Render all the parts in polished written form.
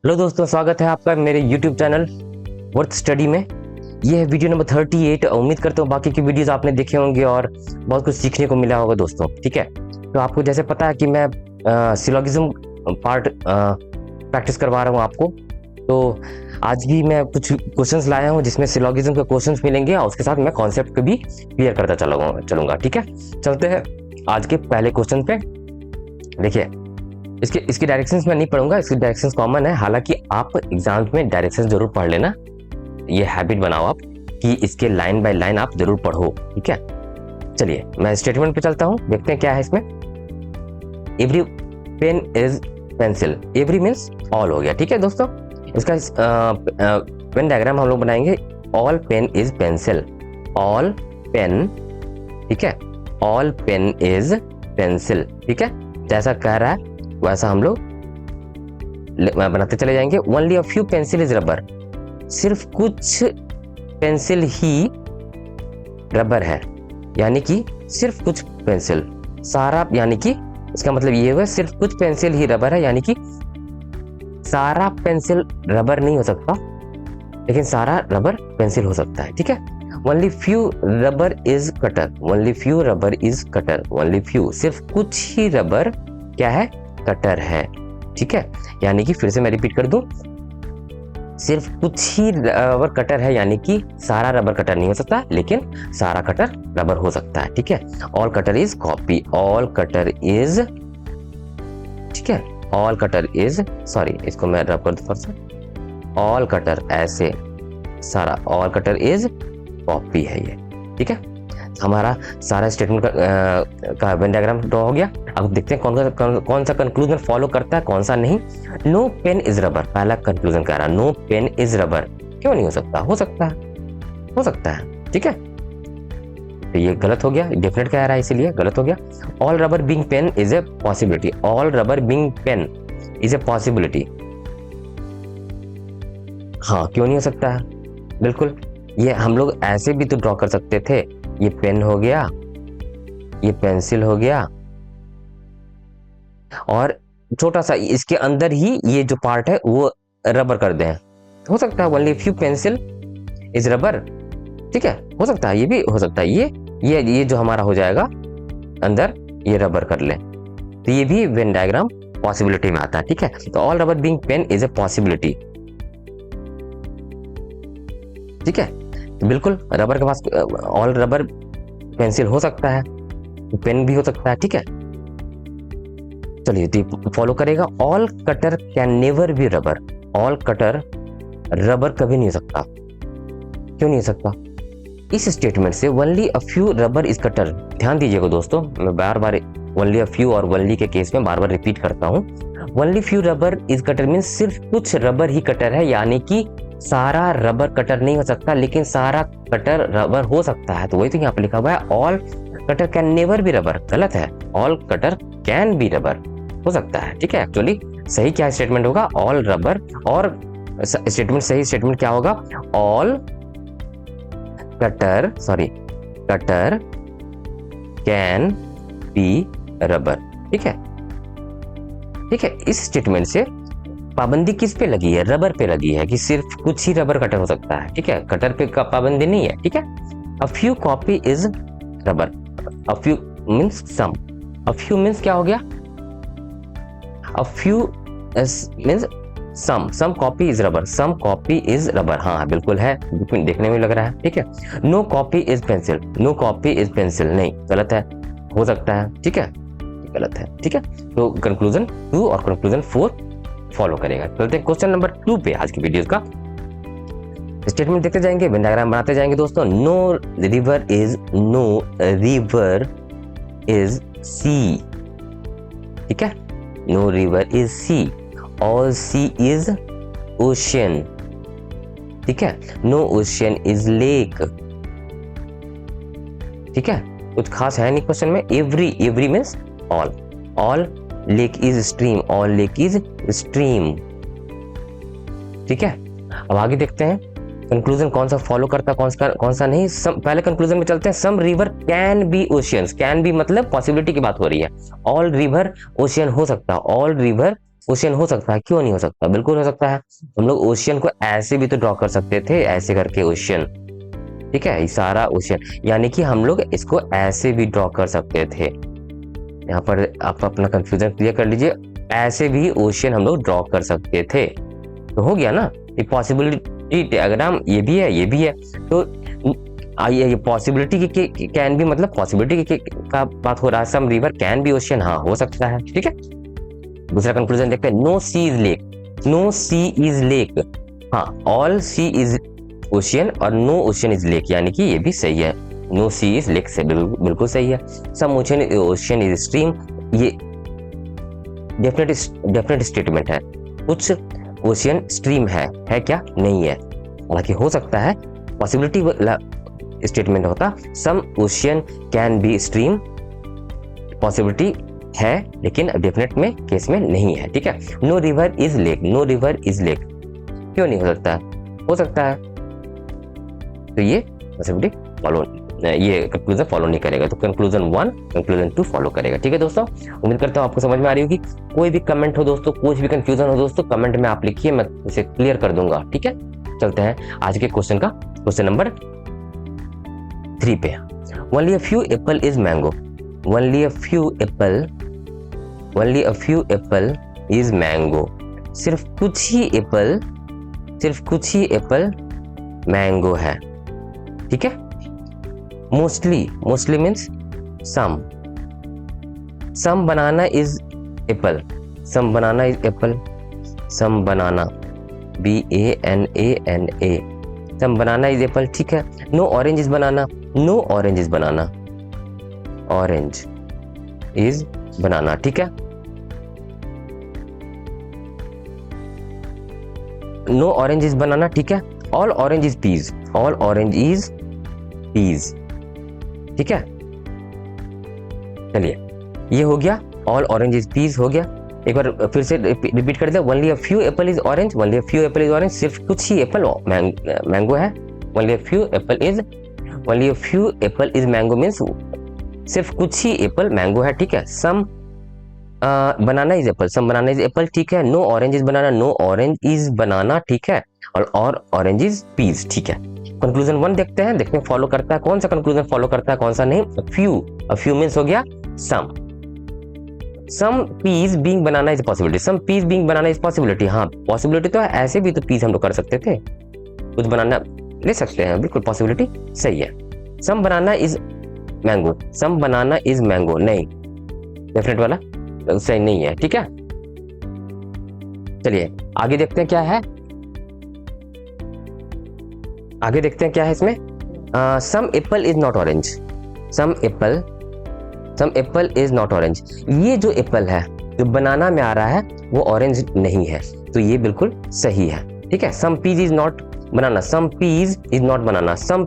Hello दोस्तों, स्वागत है आपका मेरे YouTube चैनल वर्थ स्टडी में। ये है वीडियो नंबर 38। उम्मीद करता हूँ बाकी की वीडियोस आपने देखे होंगे और बहुत कुछ सीखने को मिला होगा दोस्तों। ठीक है, तो आपको जैसे पता है कि मैं सिलोगिज्म पार्ट प्रैक्टिस करवा रहा हूँ आपको। तो आज भी मैं कुछ क्वेश्चंस लाया हूँ जिसमें सिलोगिज्म के क्वेश्चंस मिलेंगे और उसके साथ मैं कॉन्सेप्ट को भी क्लियर करता चलूंगा। ठीक है, चलते हैं आज के पहले क्वेश्चन पे। देखिए, इसकी डायरेक्शंस मैं नहीं पढ़ूंगा, इसकी डायरेक्शंस कॉमन है। हालांकि आप एग्जाम में डायरेक्शंस जरूर पढ़ लेना, ये हैबिट बनाओ आप कि इसके लाइन बाय लाइन आप जरूर पढ़ो। ठीक है, चलिए मैं स्टेटमेंट पे चलता हूं, देखते हैं क्या है इसमें। Every pen is pencil, every means all हो गया। ठीक है दोस्तों, इसका पेन डायग्राम हम लोग बनाएंगे। All pen is pencil, all pen, ठीक है, ऑल पेन इज पेंसिल। ठीक है, जैसा कह रहा है वैसा हम लोग बनाते चले जाएंगे। Only a few pencil is rubber, सिर्फ कुछ पेंसिल ही रबर है, यानी कि सिर्फ कुछ पेंसिल, सारा, यानी कि इसका मतलब ये हुआ सिर्फ कुछ पेंसिल ही रबर है, यानी कि सारा पेंसिल रबर नहीं हो सकता, लेकिन सारा रबर पेंसिल हो सकता है। ठीक है, only few rubber is cutter, only few rubber is cutter, only few, सिर्फ कुछ ही रबर क्या है, कटर है। ठीक है, यानी कि फिर से मैं रिपीट कर दूं, सिर्फ कुछ ही रबर कटर है, यानी कि सारा रबर कटर नहीं हो सकता, लेकिन सारा कटर रबर हो सकता है। ठीक है, all cutter is copy, all cutter is, ठीक है, ऑल कटर इज, सॉरी इसको मैं रब कर दूं, ऑल कटर ऐसे, सारा ऑल कटर इज कॉपी है ये। ठीक है, हमारा सारा स्टेटमेंट का वेन डायग्राम ड्रॉ हो गया। अब देखते हैं कौन सा कंक्लूजन फॉलो करता है, कौन सा नहीं। नो पेन इज रबर, पहला कंक्लूजन कह रहा है नो पेन इज रबर, क्यों नहीं हो सकता, हो सकता है, हो सकता है। ठीक है, तो ये गलत हो गया, डेफिनेट कह रहा है इसीलिए गलत हो गया। All rubber being pen is a possibility, all rubber being pen is a possibility, हाँ क्यों नहीं हो सकता है, बिल्कुल। ये हम लोग ऐसे भी तो ड्रॉ कर सकते थे, ये पेन हो गया, ये पेंसिल हो गया, और छोटा सा इसके अंदर ही ये जो पार्ट है वो रबर कर दें, हो सकता है। Only few pencil is rubber, ठीक है, हो सकता है, ये भी हो सकता है। ये जो हमारा हो जाएगा अंदर, ये रबर कर ले, तो ये भी वेन डायग्राम पॉसिबिलिटी में आता है। ठीक है, तो all rubber being pen is a possibility. ठीक है, तो बिल्कुल रबर के पास ऑल रबर पेंसिल हो सकता है, पेन भी हो सकता है। ठीक है, चलिए फॉलो करेगा। All cutter can never be rubber, all cutter rubber कभी नहीं हो सकता, क्यों नहीं हो सकता, इस स्टेटमेंट से only a few rubber is cutter. ध्यान दीजिएगा दोस्तों, मैं बार बार ओनली अ फ्यू और ओनली के केस में बार बार रिपीट करता हूं। Only few rubber is cutter means सिर्फ कुछ रबर ही कटर है, यानी कि सारा रबर कटर नहीं हो सकता, लेकिन सारा कटर रबर हो सकता है। तो वही तो यहाँ पे लिखा हुआ है all cutter can never be rubber, गलत है, all cutter can be rubber, हो सकता है। ठीक है, एक्चुअली सही क्या स्टेटमेंट होगा, ऑल रबर, और स्टेटमेंट सही स्टेटमेंट क्या होगा, all cutter, sorry cutter can be rubber. ठीक है, ठीक है, इस स्टेटमेंट से पाबंदी किस पे लगी है, रबर पे लगी है, कि सिर्फ कुछ ही रबर कटर हो सकता है। ठीक है, कटर पे का पाबंदी नहीं है। ठीक है, a few copy is rubber, a few means some, a few means क्या हो गया, a few means some copy is rubber, some copy is rubber, हाँ बिल्कुल है, देखने में लग रहा है। ठीक है, no copy is pencil, no copy is pencil, नहीं गलत है, हो सकता है। ठीक है, गलत है। ठीक है, तो कंक्लूजन 2 और कंक्लूजन 4 फॉलो करेगा। चलते हैं क्वेश्चन नंबर 2 पे आज की वीडियो का। स्टेटमेंट देखते जाएंगे, वेन डायग्राम बनाते जाएंगे दोस्तों। नो रिवर इज सी, ठीक है, no river is sea, all sea is ocean, ठीक है, नो ओशियन इज लेक। ठीक है, कुछ खास है नहीं क्वेश्चन में। Every means all lake is stream, all lake is stream. ठीक है, अब आगे देखते हैं कंक्लूजन कौन सा फॉलो करता है, कौन सा नहीं। पहले कंक्लूजन में चलते हैं। Some river can be oceans, can be मतलब पॉसिबिलिटी की बात हो रही है, ऑल रिवर ओशियन हो सकता है, ऑल रिवर ओशियन हो सकता है, क्यों नहीं हो सकता, बिल्कुल हो सकता है। हम लोग ओशियन को ऐसे भी तो ड्रॉ कर सकते थे, ऐसे करके ओशियन, ठीक है, ये सारा ओशियन, यानी कि हम लोग इसको ऐसे भी ड्रॉ कर सकते थे। यहाँ पर आप अपना कंफ्यूजन क्लियर कर लीजिए, ऐसे भी ओशियन हम लोग ड्रॉ कर सकते थे, तो हो गया ना। ये पॉसिबिलिटी डायग्राम ये भी है, ये भी है, तो ये पॉसिबिलिटी की कैन भी, मतलब पॉसिबिलिटी का बात हो रहा है। सम रिवर कैन बी ओशियन, हाँ हो सकता है, ठीक है। दूसरा कंक्लूजन देखते हैं, no sea is lake, no sea is lake, हाँ ऑल सी इज ओशियन और नो ओशियन इज लेक, यानी कि ये भी सही है, नो सी इज लेक से बिल्कुल सही है। सम ओशियन इज स्ट्रीम, ये डेफिनेट स्टेटमेंट है, कुछ ओशियन स्ट्रीम है क्या, नहीं है, हालांकि हो सकता है, पॉसिबिलिटी स्टेटमेंट होता, some ocean can be stream, possibility है लेकिन डेफिनेट में केस में नहीं है, ठीक है। No river is lake, no river is lake, क्यों नहीं हो सकता, हो सकता है, तो ये पॉसिबिलिटी फॉलो, ये कंक्लूजन फॉलो नहीं करेगा, तो कंक्लूजन 1 कंक्लूजन 2 फॉलो करेगा, ठीक है दोस्तों। उम्मीद करता हूँ आपको समझ में आ रही होगी। कोई भी कमेंट हो दोस्तों, कुछ भी कंफ्यूजन हो दोस्तों, कमेंट में आप लिखिए, मैं उसे क्लियर कर दूंगा, ठीक है। चलते हैं आज के क्वेश्चन का, क्वेश्चन नंबर 3 पे। Only a few apple is mango, only a few Apple, only a few apple is mango, सिर्फ कुछ ही एप्पल, सिर्फ कुछ ही एप्पल मैंगो है, ठीक है। Mostly, mostly means some, some banana is apple, some banana is apple, some banana BANANA, some banana is apple, ठीक है। No orange is banana, no orange is banana, orange is banana, ठीक है। No orange is banana, ठीक है। All orange is peas, all orange is peas, ठीक है। चलिए ये हो गया, ऑल ऑरेंज इज पीज हो गया। एक बार फिर से रिपीट कर दे, only a few apple is orange, only a few apple is orange, सिर्फ कुछ ही एप्पल मैंगो है, only a few apple is, only a few apple is mango means सिर्फ कुछ ही एप्पल मैंगो है, ठीक है। Some banana is apple, some banana is apple, ठीक है। No orange is banana, no orange is banana, ठीक है। और ऑरेंज इज पीज, ठीक है। कंक्लूजन 1 देखते हैं, देखते हैं फॉलो करता है, कौन सा कंक्लूजन फॉलो करता है, कौन सा नहीं। फ्यू, अ फ्यू मींस हो गया some, some piece being banana is possibility, some piece being banana is possibility, हाँ पॉसिबिलिटी तो है, ऐसे भी तो पीस हम लोग कर सकते थे, कुछ बनाना ले सकते हैं, बिल्कुल पॉसिबिलिटी सही है। Some banana is mango, some banana is mango, नहीं, डेफिनेट वाला सही नहीं है, ठीक है। चलिए आगे देखते हैं क्या है, आगे देखते हैं क्या है इसमें। Some apple is not orange, some apple is not orange, ये जो एप्पल है जो बनाना में आ रहा है वो ऑरेंज नहीं है, तो ये बिल्कुल सही है, ठीक है। Some peas is not banana, some peas is not banana, some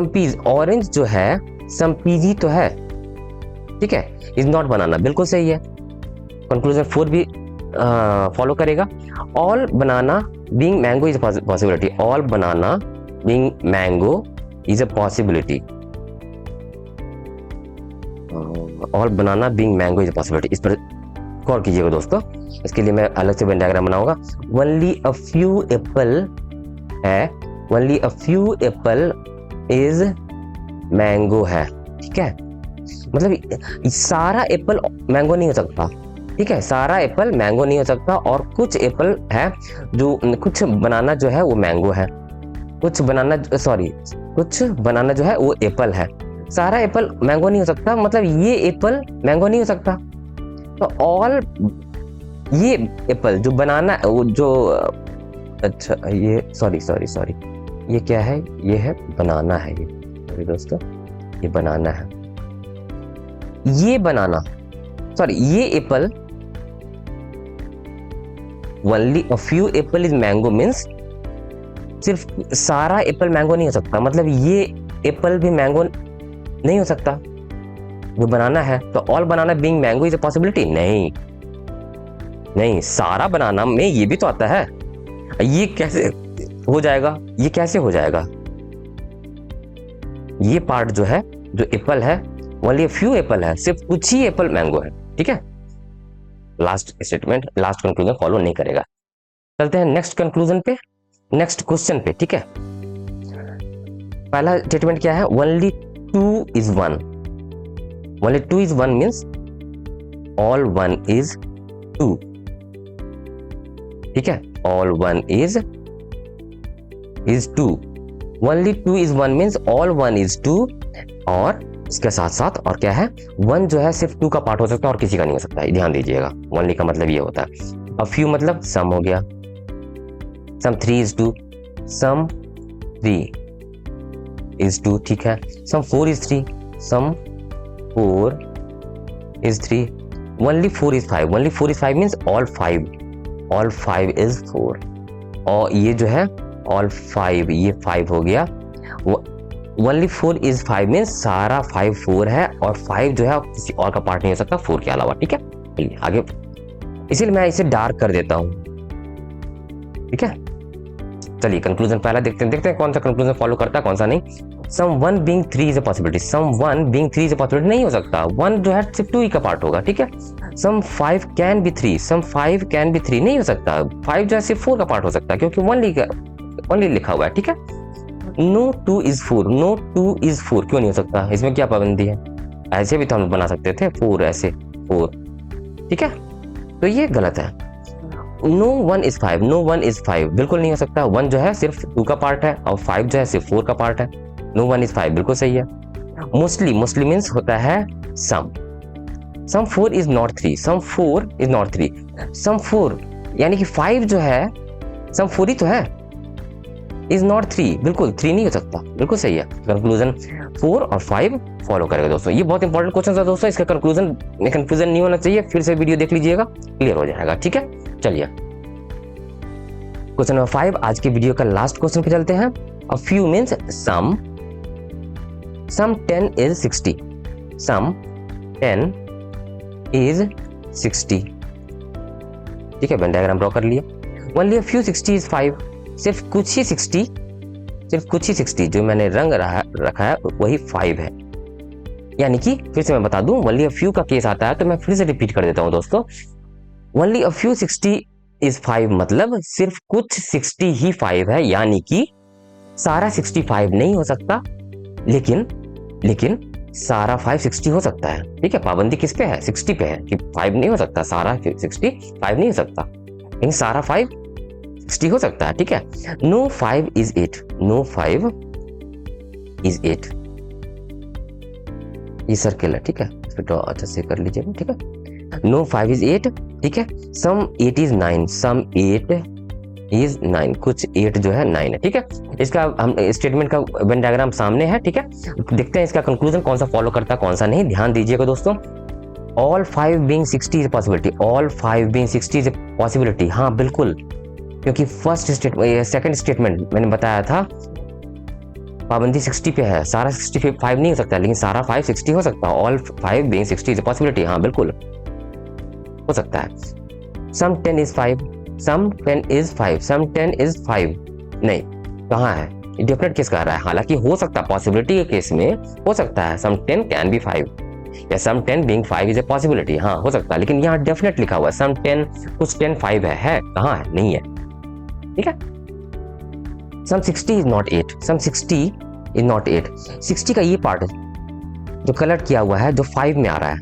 peas orange जो है सम पीज ही तो है, ठीक है, इज नॉट बनाना बिल्कुल सही है। कंक्लूजन 4 भी फॉलो करेगा। All banana being mango is possibility, all banana being mango is a possibility, all banana being mango is a possibility, इस पर गौर कीजिएगा दोस्तों, इसके लिए मैं अलग से वेन डायग्राम बनाऊंगा। ओनली अ फ्यू एप्पल है, only a few apple is mango है, ठीक है। मतलब सारा एप्पल मैंगो नहीं हो सकता, ठीक है, सारा एप्पल मैंगो नहीं हो सकता, और कुछ एप्पल है जो, कुछ बनाना जो है वो मैंगो है, कुछ बनाना जो है वो एप्पल है, सारा एप्पल मैंगो नहीं हो सकता, मतलब ये एप्पल मैंगो नहीं हो सकता, तो ऑल ये एप्पल जो बनाना वो जो, अच्छा ये सॉरी ये क्या है, ये है बनाना है, ये सॉरी दोस्तों, ये बनाना है, ये बनाना सॉरी ये Apple, only a few apple is mango means सिर्फ सारा एप्पल मैंगो नहीं हो सकता, मतलब ये एप्पल भी मैंगो नहीं हो सकता जो बनाना है, तो all banana being mango is a possibility, नहीं सारा बनाना में ये भी तो आता है, ये कैसे हो जाएगा, ये कैसे हो जाएगा, ये पार्ट जो है जो एप्पल है ओनली फ्यू एप्पल है, सिर्फ कुछ ही एप्पल मैंगो है, ठीक है। Last statement, last conclusion follow नहीं करेगा। चलते हैं नेक्स्ट कंक्लूजन पे, नेक्स्ट क्वेश्चन पे, ठीक है। पहला स्टेटमेंट क्या है, only 2 is 1, only 2 is 1 means all 1 is 2, ठीक है, all 1 is 2, only 2 is 1 means all 1 is 2, और इसके साथ साथ और क्या है, 1 जो है सिर्फ 2 का पार्ट हो सकता है और किसी का नहीं हो सकता है, ध्यान दीजिएगा। ओनली का मतलब ये होता है। अब फ्यू मतलब सम हो गया, सम 3 is 2, सम 3 is 2, ठीक है, some 4 is 3, some 4 is 3, only 4 is 5, only 4 is 5 means all 5 is 4, और ये जो है all 5, ये 5 हो गया। ओनली 4 is 5 मीन्स सारा 5 4 है, और 5 जो है किसी और का पार्ट नहीं हो सकता 4 के अलावा, ठीक है। चलिए आगे, इसीलिए मैं इसे डार्क कर देता हूं, ठीक है। चलिए कंक्लूजन पहला देखते हैं कौन सा कंक्लूजन फॉलो करता है कौन सा नहीं। सम 1 being 3 is a possibility, some 1 being 3 is a possibility नहीं हो सकता, 1 जो है सिर्फ 2 ही का पार्ट होगा, ठीक है। सम 5 can be 3, some 5 can be 3 नहीं हो सकता, 5 जो है सिर्फ 4 का पार्ट हो सकता है क्योंकि ओनली लिखा हुआ है, ठीक है। नो 2 is 4, नो 2 is 4 क्यों नहीं हो सकता, इसमें क्या पाबंदी है, ऐसे भी तो हम बना सकते थे 4 ऐसे 4, ठीक है, तो ये गलत है। नो 1 is 5, नो 1 is 5 बिल्कुल नहीं हो सकता, 1 जो है सिर्फ 2 का पार्ट है और 5 जो है सिर्फ 4 का पार्ट है, नो 1 is 5 बिल्कुल सही है। मोस्टली मीन्स होता है some 4 is not 3, some 4 is not 3, some 4 यानी कि 5 जो है सम 4 ही तो है, is not 3, बिल्कुल 3 नहीं हो सकता, बिल्कुल सही है। कंक्लूजन 4 और 5 फॉलो करेगा दोस्तों, ये बहुत इंपॉर्टेंट क्वेश्चन है दोस्तों, इसका कंफ्यूजन नहीं होना चाहिए, फिर से वीडियो देख लीजिएगा क्लियर हो जाएगा, ठीक है। चलिए क्वेश्चन नंबर 5, आज के वीडियो का लास्ट क्वेश्चन पे चलते हैं। A few means some 10 is 60, some 10 is 60, ठीक है, वेन डायग्राम ड्रॉ कर लिया। ओनली अ फ्यू 60 is 5, सिर्फ कुछ ही 60 जो मैंने रंग रखा है वही 5 है, यानी कि फिर से मैं बता दूं, ओनली अ फ्यू का केस आता है तो मैं फिर से रिपीट कर देता हूं दोस्तों, ओनली अ फ्यू 60 is 5 मतलब सिर्फ कुछ 60 ही 5 है, यानी कि सारा 65 नहीं हो सकता, लेकिन सारा 5 60 हो सकता है, ठीक है। पाबंदी किस पे है, 60 पे है कि 5 नहीं हो सकता, सारा 65 नहीं हो सकता, लेकिन सारा 5 60 हो सकता है, ठीक है। नो 5 is 8, नो 5 is 8, ये सर्किल है, ठीक है, इसको ड्रॉ अच्छा से कर लीजिएगा, ठीक है। नो 5 is 8, ठीक है। सम 8 is 9, सम 8 is 9, कुछ 8 जो है 9 है, ठीक है। इसका हम स्टेटमेंट का वेन डायग्राम सामने है, ठीक है। देखते हैं इसका कंक्लूजन कौन सा फॉलो करता है कौन सा नहीं, ध्यान दीजिएगा दोस्तों। All 5 being 60 is a possibility, all 5 being 60 is a possibility, हाँ बिल्कुल, क्योंकि सेकंड स्टेटमेंट मैंने बताया था पाबंदी 60 पे है, सारा 65 नहीं हो सकता, लेकिन सारा 5 60 हो सकता है, all 5 being 60 is a possibility, हाँ बिल्कुल हो सकता है। सम 10 is 5, some 10 is 5, some 10 is 5 नहीं, कहाँ है, डेफिनेट केस कह रहा है, हालांकि हो सकता है पॉसिबिलिटी के केस में हो सकता है सम 10 कैन बी 5 या सम 10 being 5 इज ए पॉसिबिलिटी, हाँ हो सकता है, लेकिन यहाँ डेफिनेट लिखा हुआ है सम 10 कुछ 10 5 है कहाँ है, नहीं है, ठीक है। सम 60 is not 8, some 60 is not 8, 60 का ये पार्ट जो कलर किया हुआ है जो 5 में आ रहा है,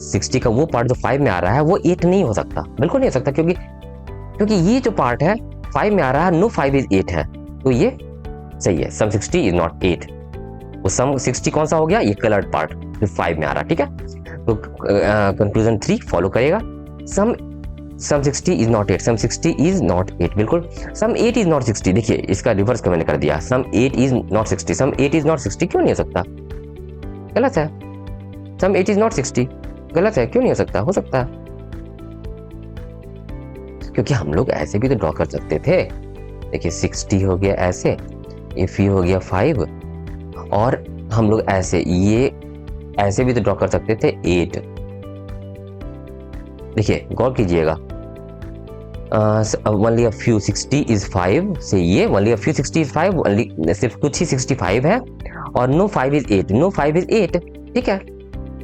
60 का वो पार्ट जो 5 में आ रहा है वो 8 नहीं हो सकता, बिल्कुल नहीं हो सकता, क्योंकि ये जो पार्ट है 5 में आ रहा है, नो 5 is 8 है, तो ये सही है, सम 60 is not 8, वो सम 60 कौन सा हो गया, ये कलर्ड पार्ट जो 5 में आ रहा है, ठीक है। तो कंक्लूजन 3 फॉलो करेगा, सम 60 is not 8, some 60 is not 8 बिल्कुल, सम 8 is not 60, देखिए इसका रिवर्स का मैंने कर दिया, सम 8 is not 60, some 8 is not 60 क्यों नहीं हो सकता, गलत है, सम 8 is not 60 गलत है, क्यों नहीं हो सकता, हो सकता है, क्योंकि हम लोग ऐसे भी तो ड्रॉ कर सकते थे, देखिए 60 हो गया ऐसे, इफ ये हो गया 5, और हम लोग ऐसे भी तो ड्रॉ कर सकते थे 8, देखिए गौर कीजिएगा, ओनली अ फ्यू 60 is 5 से ये only a few 60 is 5, only सिर्फ कुछ ही 65 है, और नो 5 is 8, नो 5 is 8, ठीक है,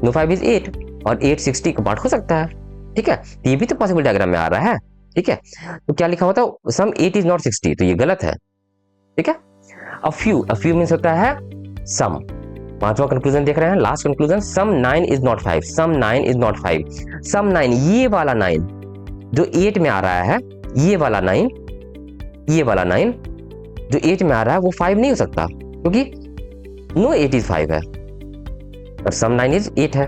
नो 5 is 8 और 8 60 का पार्ट हो सकता है, ठीक है, तो ये भी तो पॉसिबल डायग्राम में आ रहा है। ठीक है, तो क्या लिखा होता है, सम 8 इज नॉट 60, तो ये गलत है। ठीक है, अ फ्यू मींस होता है सम। पांचवा कंक्लूजन देख रहे हैं, last conclusion, some 9 is not 5, some 9 is not 5, some 9, ये वाला 9 जो 8 में आ रहा है, ये वाला 9 जो 8 में आ रहा है वो 5 नहीं हो सकता, क्योंकि नो 8 इज 5 है और सम 9 इज 8 है।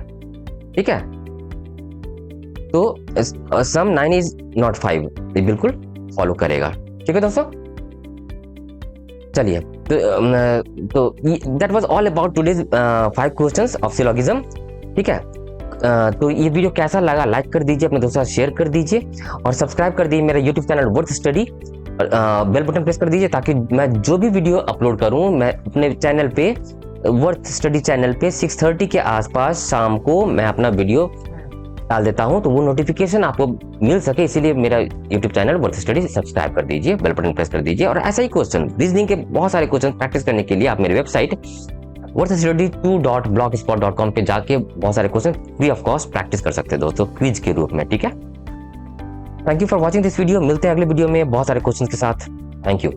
ठीक है, तो सम 9 इज नॉट 5 ये बिल्कुल फॉलो करेगा। ठीक है दोस्तों, चलिए, तो that was all about today's 5 questions of syllogism. ठीक है, तो ये वीडियो कैसा लगा लाइक कर दीजिए, अपने दोस्तों के साथ शेयर कर दीजिए और सब्सक्राइब कर दीजिए मेरा YouTube channel worth study. Bell button press कर दीजिए ताकि मैं जो भी वीडियो अपलोड करूं, मैं अपने चैनल पे वर्थ स्टडी चैनल पे 6:30 के आसपास शाम को मैं अपना वीडियो डाल देता हूं, तो वो नोटिफिकेशन आपको मिल सके, इसीलिए मेरा YouTube channel worth study subscribe कर दीजिए, बेल बटन प्रेस कर दीजिए। और ऐसा ही क्वेश्चन, रीजनिंग के बहुत सारे क्वेश्चन प्रैक्टिस करने के लिए आप मेरी वेबसाइट worthstudy2.blogspot.com पे जाके बहुत सारे question free of cost practice कर सकते हैं दोस्तों, क्विज के रूप में। ठीक है, thank you for watching this video, मिलते हैं अगले वीडियो में बहुत सारे क्वेश्चन के साथ। Thank you.